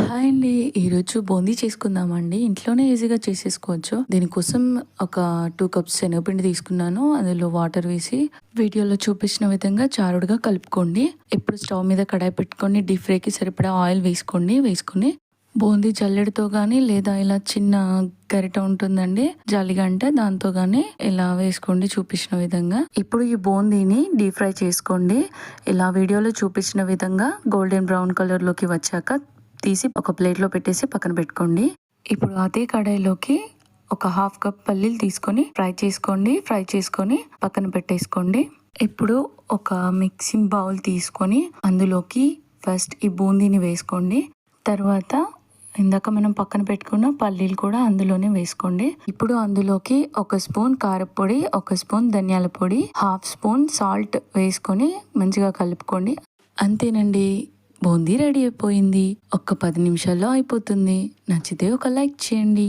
Hi అండి. ఈరోజు బూందీ చేసుకుందామండి. ఇంట్లోనే ఈజీగా చేసేసుకోవచ్చు. దీనికోసం ఒక 2 కప్స్ శనగపిండి తీసుకున్నాను. అందులో వాటర్ వేసి వీడియోలో చూపించిన విధంగా జారుడుగా కలుపుకోండి. ఇప్పుడు స్టవ్ మీద కడాయి పెట్టుకొని డీప్ ఫ్రైకి సరిపడా ఆయిల్ వేసుకొని బూందీ జల్లెడతో కానీ లేదా ఇలా చిన్న గరిట ఉంటుందండి జాలిగంట, దాంతో కానీ ఇలా వేసుకోండి చూపించిన విధంగా. ఇప్పుడు ఈ బూందీని డీప్ ఫ్రై చేసుకోండి. ఇలా వీడియోలో చూపించిన విధంగా గోల్డెన్ బ్రౌన్ కలర్లోకి వచ్చాక తీసి ఒక ప్లేట్లో పెట్టేసి పక్కన పెట్టుకోండి. ఇప్పుడు అదే కడాయిలోకి ఒక 1/2 కప్ పల్లీలు తీసుకొని ఫ్రై చేసుకొని పక్కన పెట్టేసుకోండి. ఇప్పుడు ఒక మిక్సింగ్ బౌల్ తీసుకొని అందులోకి ఫస్ట్ ఈ బూందీని వేసుకోండి. తర్వాత ఇందాక మనం పక్కన పెట్టుకున్న పల్లీలు కూడా అందులోనే వేసుకోండి. ఇప్పుడు అందులోకి 1 స్పూన్ కారపొడి, 1 స్పూన్ ధనియాల పొడి, 1/2 స్పూన్ సాల్ట్ వేసుకొని మంచిగా కలుపుకోండి. అంతేనండి, బూందీ రెడీ అయిపోయింది. ఒక్క 10 నిమిషాల్లో అయిపోతుంది. నచ్చితే ఒక లైక్ చేయండి.